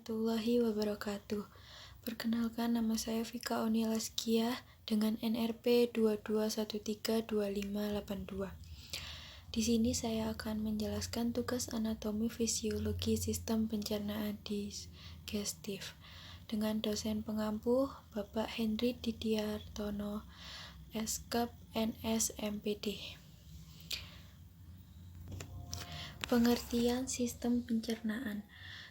warahmatullahi wabarakatuh. Perkenalkan, nama saya Vika Oni Laskia dengan NRP 22132582. Di sini saya akan menjelaskan tugas anatomi fisiologi sistem pencernaan digestif dengan dosen pengampu Bapak Henry Didiartono, Eskap NS MPD. Pengertian sistem pencernaan.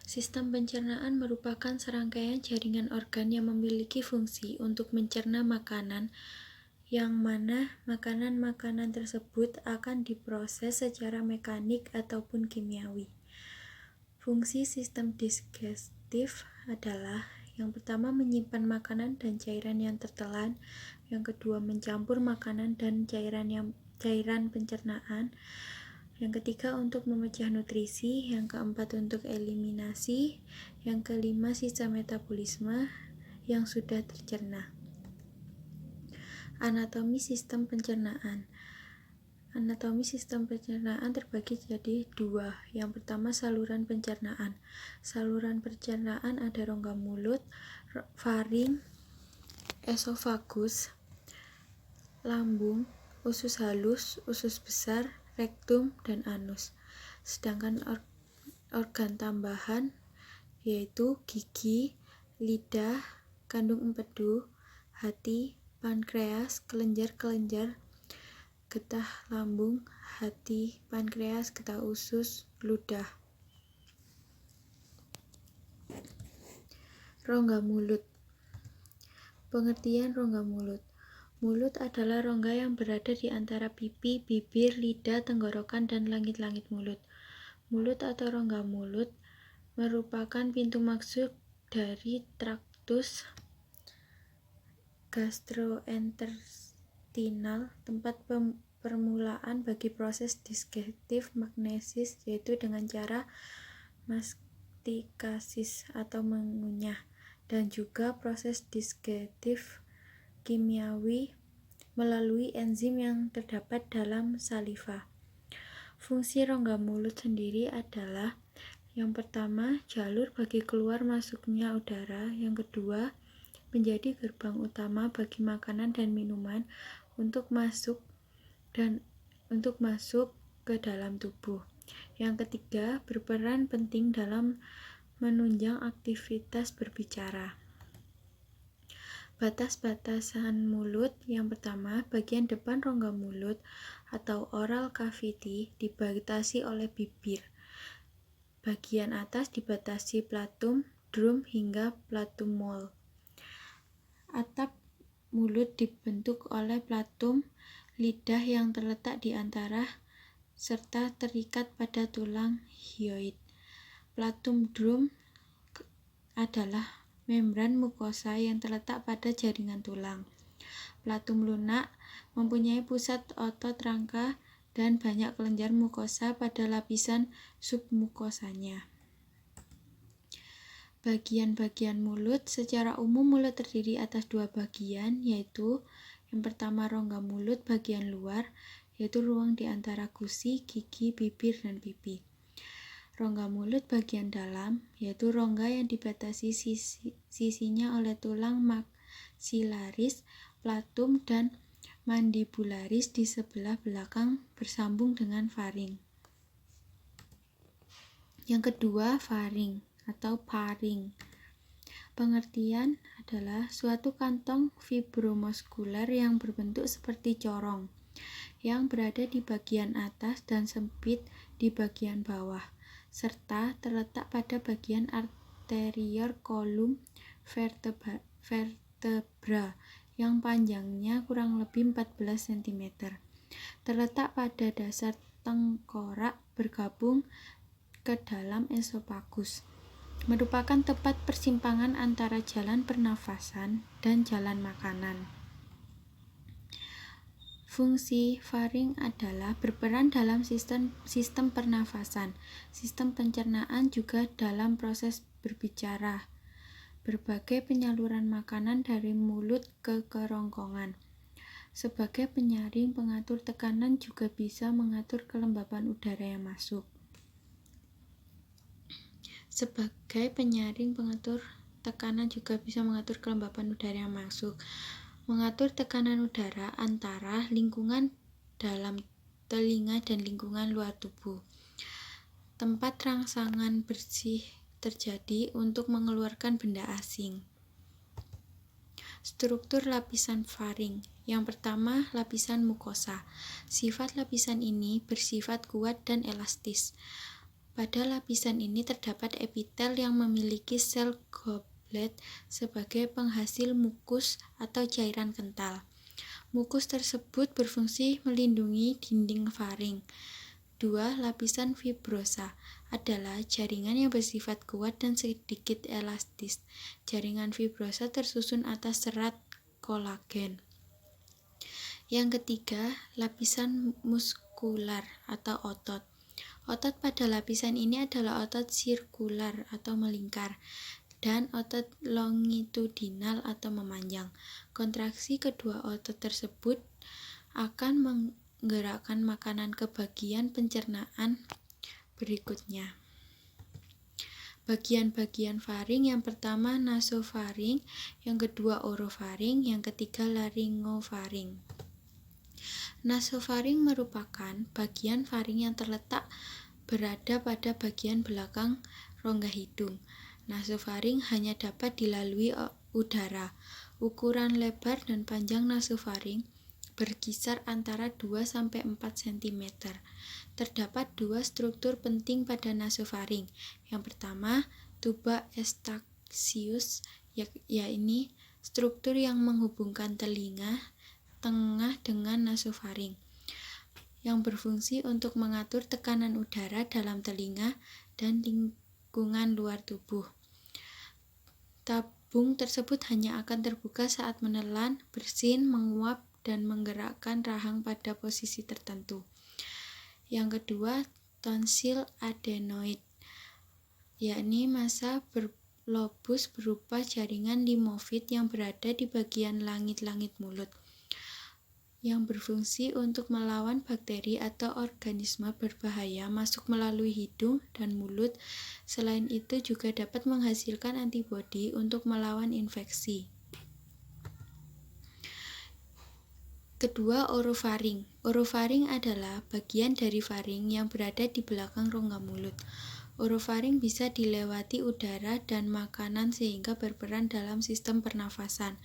Sistem pencernaan merupakan serangkaian jaringan organ yang memiliki fungsi untuk mencerna makanan, yang mana makanan-makanan tersebut akan diproses secara mekanik ataupun kimiawi. Fungsi sistem digestif adalah yang pertama menyimpan makanan dan cairan yang tertelan, yang kedua mencampur makanan dan cairan pencernaan, yang ketiga untuk memecah nutrisi, yang keempat untuk eliminasi, yang kelima sisa metabolisme yang sudah tercerna. Anatomi sistem pencernaan. Anatomi sistem pencernaan terbagi jadi dua. Yang pertama saluran pencernaan. Saluran pencernaan ada rongga mulut, faring, esofagus, lambung, usus halus, usus besar, rektum, dan anus. Sedangkan organ tambahan yaitu gigi, lidah, kandung empedu, hati, pankreas, kelenjar, getah lambung, hati, pankreas, getah usus, ludah. Rongga mulut. Pengertian rongga mulut. Mulut adalah rongga yang berada di antara pipi, bibir, lidah, tenggorokan, dan langit-langit mulut. Mulut atau rongga mulut merupakan pintu masuk dari traktus gastrointestinal, tempat permulaan bagi proses digestif magnesis, yaitu dengan cara mastikasis atau mengunyah, dan juga proses digestif kimiawi melalui enzim yang terdapat dalam saliva. Fungsi rongga mulut sendiri adalah yang pertama, jalur bagi keluar masuknya udara, yang kedua, menjadi gerbang utama bagi makanan dan minuman untuk masuk ke dalam tubuh. Yang ketiga, berperan penting dalam menunjang aktivitas berbicara. Batas-batasan mulut. Yang pertama, bagian depan rongga mulut atau oral cavity dibatasi oleh bibir. Bagian atas dibatasi platum, drum, hingga platum mole. Atap mulut dibentuk oleh platum lidah yang terletak di antara serta terikat pada tulang hyoid. Platum drum adalah membran mukosa yang terletak pada jaringan tulang. Platum lunak mempunyai pusat otot rangka dan banyak kelenjar mukosa pada lapisan submukosanya. Bagian-bagian mulut. Secara umum mulut terdiri atas dua bagian, yaitu yang pertama rongga mulut bagian luar, yaitu ruang di antara gusi, gigi, bibir, dan pipi. Rongga mulut bagian dalam, yaitu rongga yang dibatasi sisinya oleh tulang maksilaris, platum, dan mandibularis di sebelah belakang bersambung dengan faring. Yang kedua, faring atau paring. Pengertian adalah suatu kantong fibromuskuler yang berbentuk seperti corong, yang berada di bagian atas dan sempit di bagian bawah, serta terletak pada bagian anterior kolum vertebra yang panjangnya kurang lebih 14 cm. Terletak pada dasar tengkorak bergabung ke dalam esofagus. Merupakan tempat persimpangan antara jalan pernafasan dan jalan makanan. Fungsi faring adalah berperan dalam sistem pernafasan, sistem pencernaan, juga dalam proses berbicara. Berbagai penyaluran makanan dari mulut ke kerongkongan. Sebagai penyaring pengatur tekanan, juga bisa mengatur kelembaban udara yang masuk. Sebagai penyaring pengatur tekanan juga bisa mengatur kelembapan udara yang masuk. Mengatur tekanan udara antara lingkungan dalam telinga dan lingkungan luar tubuh. Tempat rangsangan bersih terjadi untuk mengeluarkan benda asing. Struktur lapisan faring. Yang pertama, lapisan mukosa. Sifat lapisan ini bersifat kuat dan elastis. Pada lapisan ini terdapat epitel yang memiliki sel goblet sebagai penghasil mukus atau cairan kental. Mukus tersebut berfungsi melindungi dinding faring. 2. Lapisan fibrosa adalah jaringan yang bersifat kuat dan sedikit elastis. Jaringan fibrosa tersusun atas serat kolagen. Yang ketiga, lapisan muskular atau otot. Otot pada lapisan ini adalah otot sirkular atau melingkar dan otot longitudinal atau memanjang. Kontraksi kedua otot tersebut akan menggerakkan makanan ke bagian pencernaan berikutnya. Bagian-bagian faring, yang pertama nasofaring, yang kedua orofaring, yang ketiga laringofaring. Nasofaring merupakan bagian faring yang terletak berada pada bagian belakang rongga hidung. Nasofaring hanya dapat dilalui udara. Ukuran lebar dan panjang nasofaring berkisar antara 2-4 cm. Terdapat dua struktur penting pada nasofaring. Yang pertama, tuba eustachius, yaitu struktur yang menghubungkan telinga tengah dengan nasofaring, yang berfungsi untuk mengatur tekanan udara dalam telinga dan lingkungan luar tubuh. Tabung tersebut hanya akan terbuka saat menelan, bersin, menguap, dan menggerakkan rahang pada posisi tertentu. Yang kedua, tonsil adenoid, yakni massa berlobus berupa jaringan limfoid yang berada di bagian langit-langit mulut, yang berfungsi untuk melawan bakteri atau organisme berbahaya masuk melalui hidung dan mulut. Selain itu juga dapat menghasilkan antibodi untuk melawan infeksi. Kedua, orofaring. Orofaring adalah bagian dari faring yang berada di belakang rongga mulut. Orofaring bisa dilewati udara dan makanan sehingga berperan dalam sistem pernafasan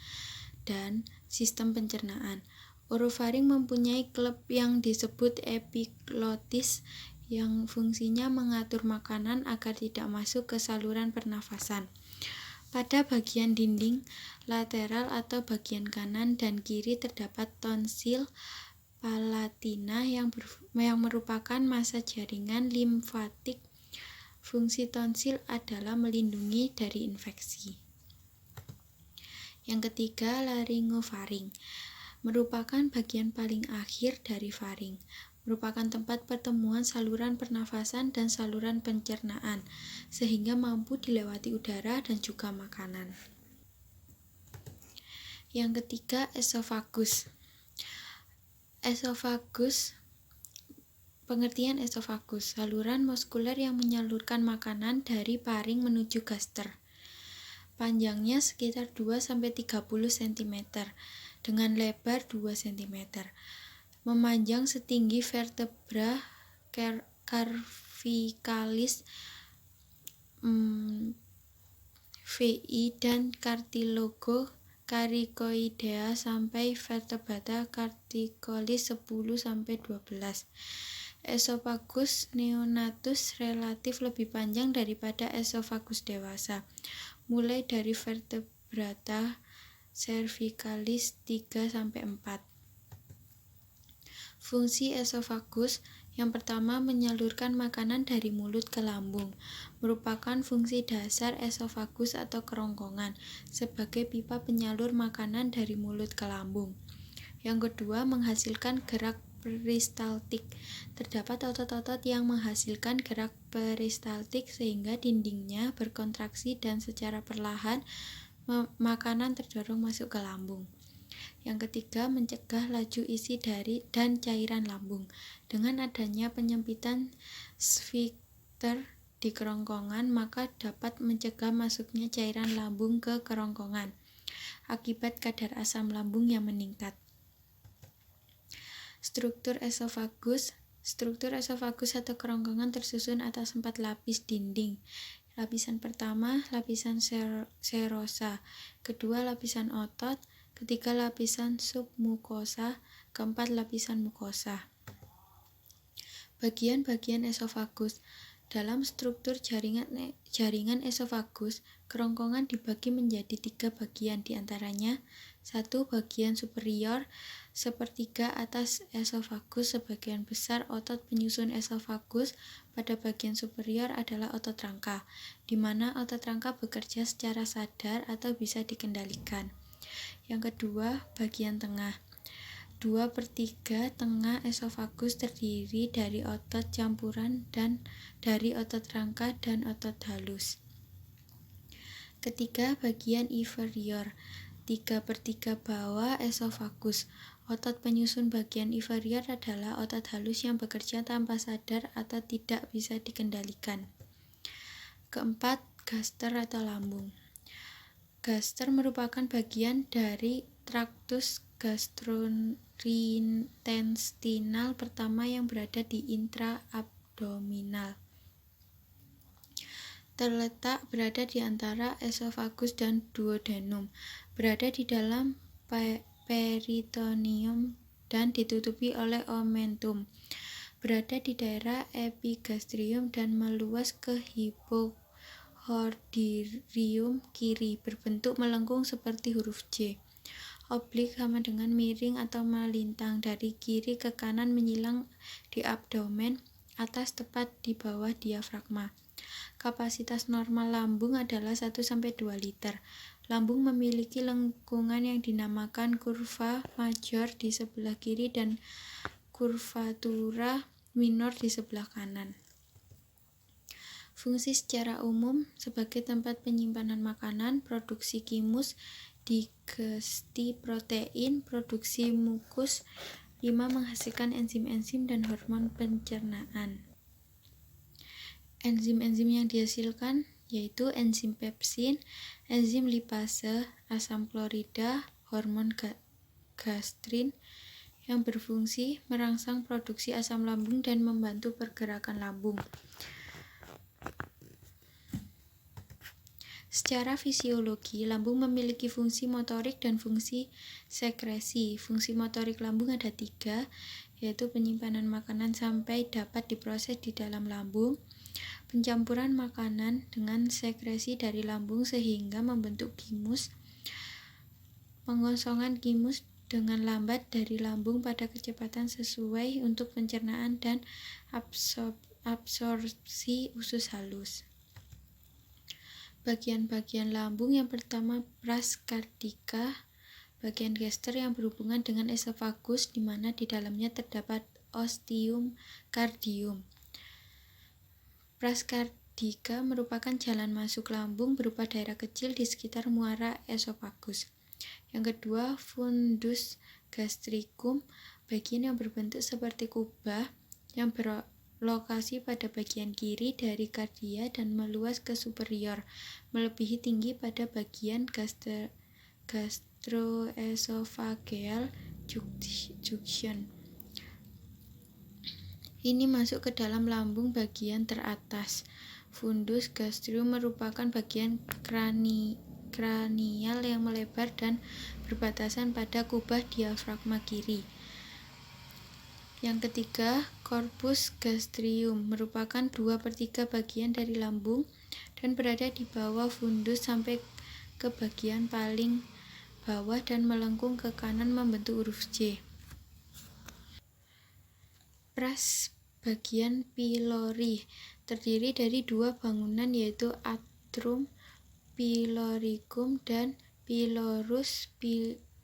dan sistem pencernaan. Orofaring mempunyai klep yang disebut epiglotis yang fungsinya mengatur makanan agar tidak masuk ke saluran pernafasan. Pada bagian dinding lateral atau bagian kanan dan kiri terdapat tonsil palatina yang merupakan massa jaringan limfatik. Fungsi tonsil adalah melindungi dari infeksi. Yang ketiga, laringofaring merupakan bagian paling akhir dari faring, merupakan tempat pertemuan saluran pernafasan dan saluran pencernaan, sehingga mampu dilewati udara dan juga makanan. Yang ketiga, esofagus. Pengertian esofagus, saluran muskuler yang menyalurkan makanan dari paring menuju gaster. Panjangnya sekitar 2-30 cm dengan lebar 2 cm. Memanjang setinggi vertebra cervicalis VI dan cartilago cricoidea sampai vertebrata carticolis 10-12. Esofagus neonatus relatif lebih panjang daripada esofagus dewasa, mulai dari vertebrata cervicalis 3-4. Fungsi esofagus yang pertama, menyalurkan makanan dari mulut ke lambung, merupakan fungsi dasar esofagus atau kerongkongan sebagai pipa penyalur makanan dari mulut ke lambung. Yang kedua, menghasilkan gerak peristaltik. Terdapat otot-otot yang menghasilkan gerak peristaltik sehingga dindingnya berkontraksi dan secara perlahan makanan terdorong masuk ke lambung. Yang ketiga, mencegah laju isi dan cairan lambung dengan adanya penyempitan sfinkter di kerongkongan, maka dapat mencegah masuknya cairan lambung ke kerongkongan akibat kadar asam lambung yang meningkat. Struktur esofagus atau kerongkongan tersusun atas 4 lapis dinding. Lapisan pertama, lapisan serosa, kedua lapisan otot, ketiga lapisan submukosa, keempat lapisan mukosa. Bagian-bagian esofagus. Dalam struktur jaringan esofagus, kerongkongan dibagi menjadi 3 bagian, diantaranya 1. Bagian superior, sepertiga atas esofagus. Sebagian besar otot penyusun esofagus pada bagian superior adalah otot rangka, di mana otot rangka bekerja secara sadar atau bisa dikendalikan. Yang kedua, bagian tengah. 2/3 tengah esofagus terdiri dari otot campuran dan dari otot rangka dan otot halus. Ketiga, bagian inferior. 3/3 bawah esofagus. Otot penyusun bagian inferior adalah otot halus yang bekerja tanpa sadar atau tidak bisa dikendalikan. Keempat, gaster atau lambung. Gaster merupakan bagian dari traktus gastrointestinal pertama yang berada di intraabdominal. Berada di antara esofagus dan duodenum, berada di dalam peritoneum dan ditutupi oleh omentum, berada di daerah epigastrium dan meluas ke hipochondrium kiri, berbentuk melengkung seperti huruf J. Oblik sama dengan miring atau melintang dari kiri ke kanan menyilang di abdomen atas tepat di bawah diafragma. Kapasitas normal lambung adalah 1-2 liter. Lambung memiliki lengkungan yang dinamakan kurva major di sebelah kiri dan kurvatura minor di sebelah kanan. Fungsi secara umum sebagai tempat penyimpanan makanan, produksi kimus, digesti protein, produksi mukus, 5 menghasilkan enzim-enzim dan hormon pencernaan. Enzim-enzim yang dihasilkan yaitu enzim pepsin, enzim lipase, asam klorida, hormon gastrin yang berfungsi merangsang produksi asam lambung dan membantu pergerakan lambung. Secara fisiologi, lambung memiliki fungsi motorik dan fungsi sekresi. Fungsi motorik lambung ada 3, yaitu penyimpanan makanan sampai dapat diproses di dalam lambung, pencampuran makanan dengan sekresi dari lambung sehingga membentuk kimus, pengosongan kimus dengan lambat dari lambung pada kecepatan sesuai untuk pencernaan dan absorpsi usus halus. Bagian-bagian lambung yang pertama, pars cardiaca, bagian gaster yang berhubungan dengan esofagus di mana di dalamnya terdapat ostium cardium. Pars cardiaca merupakan jalan masuk lambung berupa daerah kecil di sekitar muara esofagus. Yang kedua, fundus gastricum, bagian yang berbentuk seperti kubah yang berlokasi pada bagian kiri dari kardia dan meluas ke superior, melebihi tinggi pada bagian gastroesophageal junction. Ini masuk ke dalam lambung bagian teratas. Fundus gastrium merupakan bagian kranial yang melebar dan berbatasan pada kubah diafragma kiri. Yang ketiga, corpus gastrium merupakan 2/3 bagian dari lambung dan berada di bawah fundus sampai ke bagian paling bawah dan melengkung ke kanan membentuk huruf J. Pras bagian pylori terdiri dari 2 bangunan yaitu atrium pyloricum dan pylorus.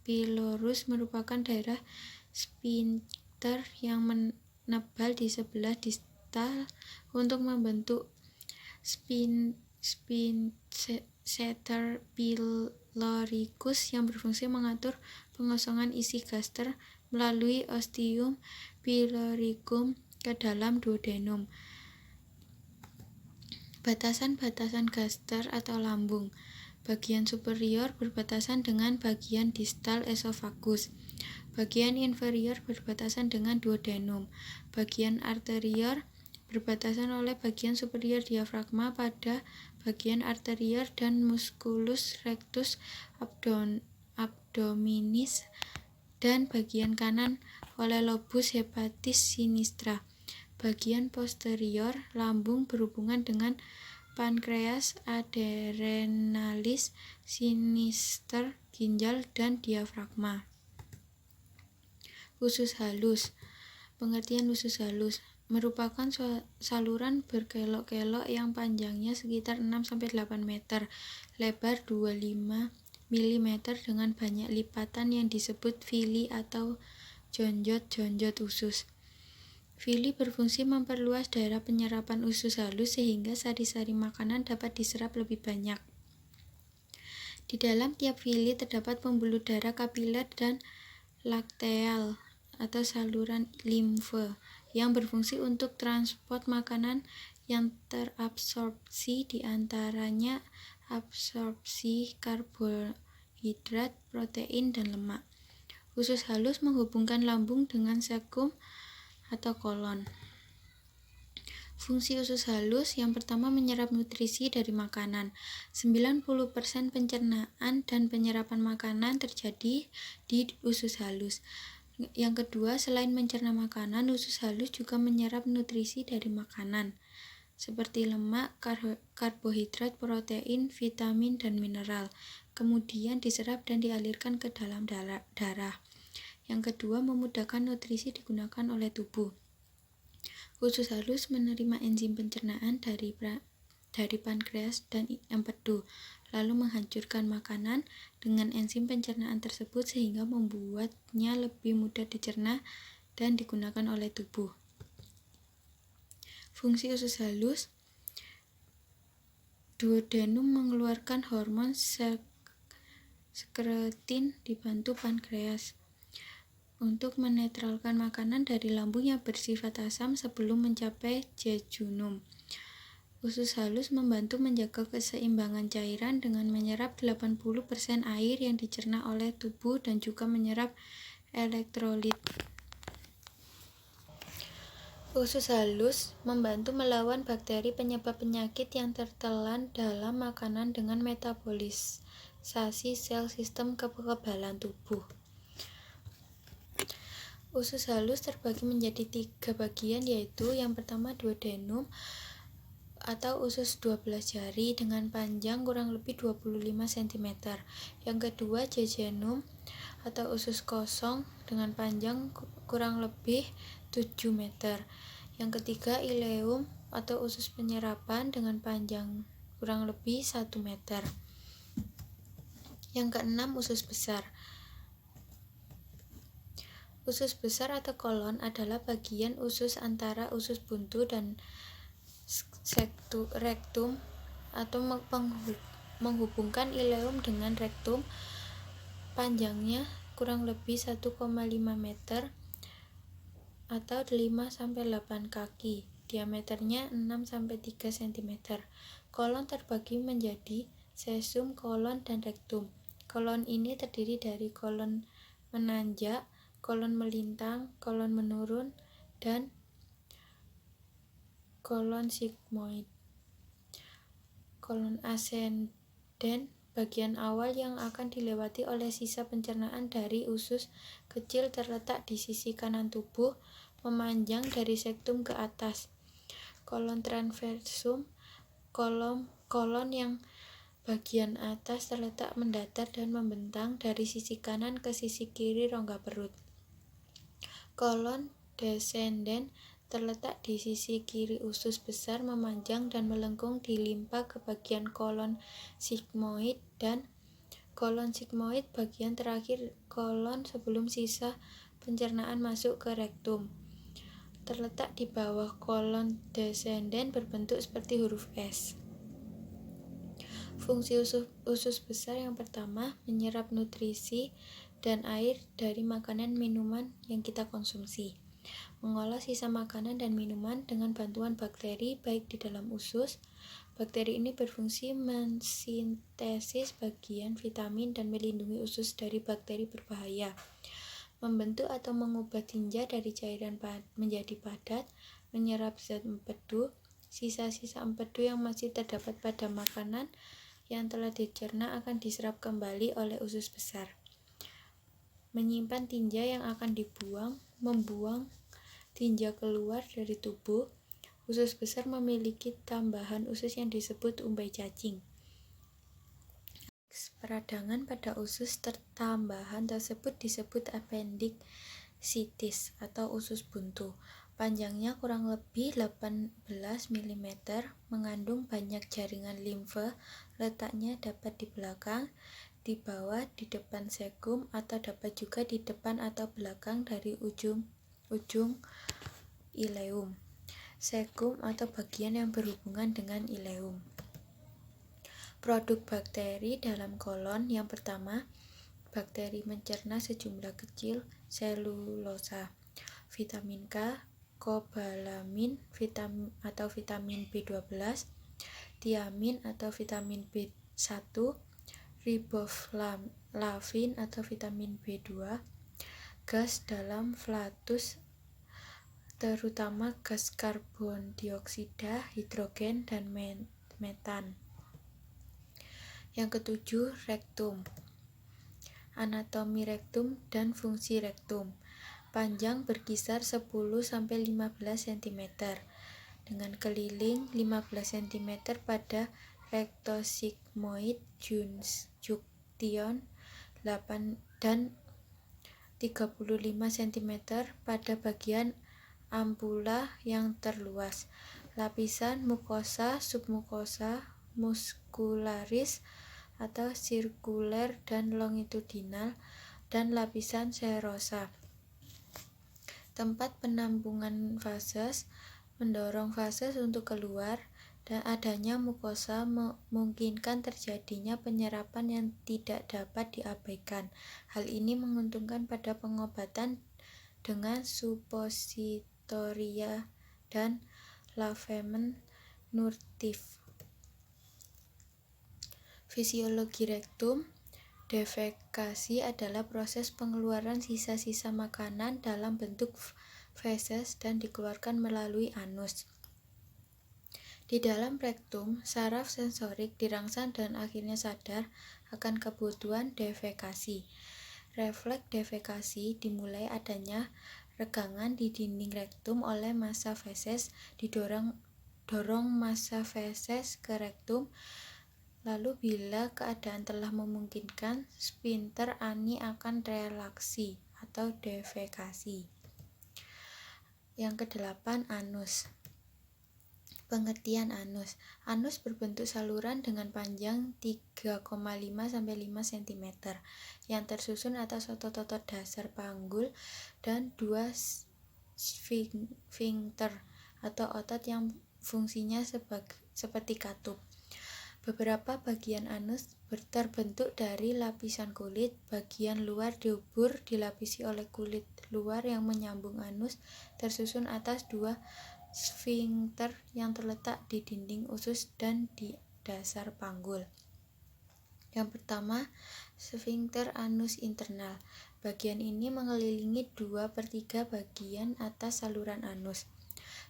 Pylorus merupakan daerah sphincter yang menebal di sebelah distal untuk membentuk sphincter pyloricus yang berfungsi mengatur pengosongan isi gaster melalui ostium pyloricum ke dalam duodenum. Batasan-batasan gaster atau lambung. Bagian superior berbatasan dengan bagian distal esofagus. Bagian inferior berbatasan dengan duodenum. Bagian arterior berbatasan oleh bagian superior diafragma pada bagian arterior dan musculus rectus abdominis, dan bagian kanan oleh lobus hepatis sinistra. Bagian posterior lambung berhubungan dengan pankreas, adrenalis, sinister, ginjal, dan diafragma. Usus halus. Pengertian usus halus merupakan saluran berkelok-kelok yang panjangnya sekitar 6-8 meter, lebar 25 mm dengan banyak lipatan yang disebut villi atau jonjot-jonjot usus. Villi berfungsi memperluas daerah penyerapan usus halus sehingga sari-sari makanan dapat diserap lebih banyak. Di dalam tiap villi terdapat pembuluh darah kapiler dan lakteal atau saluran limfe yang berfungsi untuk transport makanan yang terabsorpsi, di antaranya absorpsi karbohidrat, protein, dan lemak. Usus halus menghubungkan lambung dengan sekum atau kolon. Fungsi usus halus yang pertama menyerap nutrisi dari makanan. 90% pencernaan dan penyerapan makanan terjadi di usus halus. Yang kedua, selain mencerna makanan, usus halus juga menyerap nutrisi dari makanan seperti lemak, karbohidrat, protein, vitamin, dan mineral. Kemudian diserap dan dialirkan ke dalam darah. Yang kedua, memudahkan nutrisi digunakan oleh tubuh. Usus halus menerima enzim pencernaan dari pankreas dan empedu, lalu menghancurkan makanan dengan enzim pencernaan tersebut sehingga membuatnya lebih mudah dicerna dan digunakan oleh tubuh. Fungsi usus halus. Duodenum mengeluarkan hormon sekretin dibantu pankreas untuk menetralkan makanan dari lambung yang bersifat asam sebelum mencapai jejunum. Usus halus membantu menjaga keseimbangan cairan dengan menyerap 80% air yang dicerna oleh tubuh dan juga menyerap elektrolit. Usus halus membantu melawan bakteri penyebab penyakit yang tertelan dalam makanan dengan metabolisasi sel sistem kekebalan tubuh. Usus halus terbagi menjadi 3 bagian, yaitu yang pertama duodenum atau usus 12 jari dengan panjang kurang lebih 25 cm. Yang kedua jejunum atau usus kosong dengan panjang kurang lebih 7 meter. Yang ketiga ileum atau usus penyerapan dengan panjang kurang lebih 1 meter. Yang keenam usus besar. Usus besar atau kolon adalah bagian usus antara usus buntu dan rektum atau menghubungkan ileum dengan rektum. Panjangnya kurang lebih 1,5 meter atau 5-8 kaki, diameternya 6-3 cm. Kolon terbagi menjadi cecum, kolon, dan rektum. Kolon ini terdiri dari kolon menanjak, kolon melintang, kolon menurun, dan kolon sigmoid. Kolon ascendens bagian awal yang akan dilewati oleh sisa pencernaan dari usus kecil terletak di sisi kanan tubuh, memanjang dari sektum ke atas. Kolon transversum, kolon yang bagian atas terletak mendatar dan membentang dari sisi kanan ke sisi kiri rongga perut. Kolon descendens terletak di sisi kiri usus besar, memanjang dan melengkung di limpa ke bagian kolon sigmoid, dan kolon sigmoid bagian terakhir kolon sebelum sisa pencernaan masuk ke rektum. Terletak di bawah kolon descendens berbentuk seperti huruf S. Fungsi usus besar yang pertama menyerap nutrisi dan air dari makanan minuman yang kita konsumsi, mengolah sisa makanan dan minuman dengan bantuan bakteri baik di dalam usus, Bakteri ini berfungsi mensintesis bagian vitamin dan melindungi usus dari bakteri berbahaya, membentuk atau mengubah tinja dari cairan menjadi padat, menyerap zat empedu, sisa-sisa empedu yang masih terdapat pada makanan yang telah dicerna akan diserap kembali oleh usus besar, menyimpan tinja yang akan dibuang, membuang tinja keluar dari tubuh. Usus besar memiliki tambahan usus yang disebut umbai cacing. Peradangan pada usus tambahan tersebut disebut appendicitis atau usus buntu. Panjangnya kurang lebih 18 mm, mengandung banyak jaringan limfe, letaknya dapat di belakang, di bawah, di depan segum, atau dapat juga di depan atau belakang dari ujung ileum. Segum atau bagian yang berhubungan dengan ileum. Produk bakteri dalam kolon yang pertama, bakteri mencerna sejumlah kecil selulosa, vitamin K, kobalamin atau vitamin B12, tiamin atau vitamin B1, riboflavin atau vitamin B2, gas dalam flatus terutama gas karbon dioksida, hidrogen, dan metan. Yang ketujuh, rektum. Anatomi rektum dan fungsi rektum. Panjang berkisar 10-15 cm dengan keliling 15 cm pada rektosigmoid junction 8 dan 35 cm pada bagian ampula yang terluas. Lapisan mukosa, submukosa, muskularis atau sirkuler dan longitudinal, dan lapisan serosa. Tempat penampungan vases, mendorong vases untuk keluar, dan adanya mukosa memungkinkan terjadinya penyerapan yang tidak dapat diabaikan. Hal ini menguntungkan pada pengobatan dengan suppositoria dan lavement nutritif. Fisiologi rektum. Defekasi adalah proses pengeluaran sisa-sisa makanan dalam bentuk feses dan dikeluarkan melalui anus. Di dalam rektum, saraf sensorik dirangsang dan akhirnya sadar akan kebutuhan defekasi. Refleks defekasi dimulai adanya regangan di dinding rektum oleh massa feses, dorong massa feses ke rektum, lalu bila keadaan telah memungkinkan, sphinkter ani akan relaksi atau defekasi. Yang kedelapan, anus. Pengertian anus. Anus berbentuk saluran dengan panjang 3,5-5 cm yang tersusun atas otot-otot dasar panggul dan 2 sphinkter atau otot yang fungsinya seperti katup. Beberapa bagian anus terbentuk dari lapisan kulit. Bagian luar dubur dilapisi oleh kulit luar yang menyambung anus, tersusun atas 2 sphinkter yang terletak di dinding usus dan di dasar panggul. Yang pertama, sphinkter anus internal. Bagian ini mengelilingi 2/3 bagian atas saluran anus.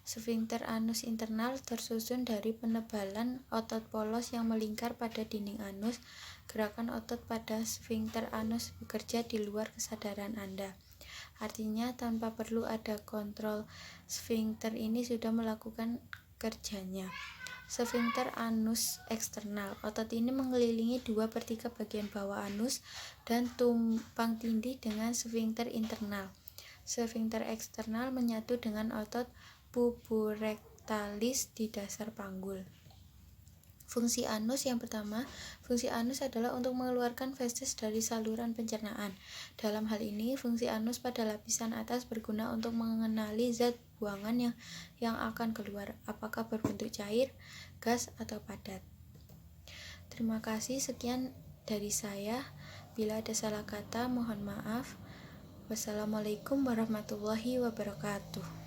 Sphinkter anus internal tersusun dari penebalan otot polos yang melingkar pada dinding anus. Gerakan otot pada sphinkter anus bekerja di luar kesadaran Anda. Artinya tanpa perlu ada kontrol, sphinkter ini sudah melakukan kerjanya. Sphinkter anus eksternal. Otot ini mengelilingi 2/3 bagian bawah anus dan tumpang tindih dengan sphinkter internal. Sphinkter eksternal menyatu dengan otot puborectalis di dasar panggul. Fungsi anus yang pertama, fungsi anus adalah untuk mengeluarkan feses dari saluran pencernaan. Dalam hal ini, fungsi anus pada lapisan atas berguna untuk mengenali zat buangan yang akan keluar, apakah berbentuk cair, gas, atau padat. Terima kasih, sekian dari saya. Bila ada salah kata, mohon maaf. Wassalamualaikum warahmatullahi wabarakatuh.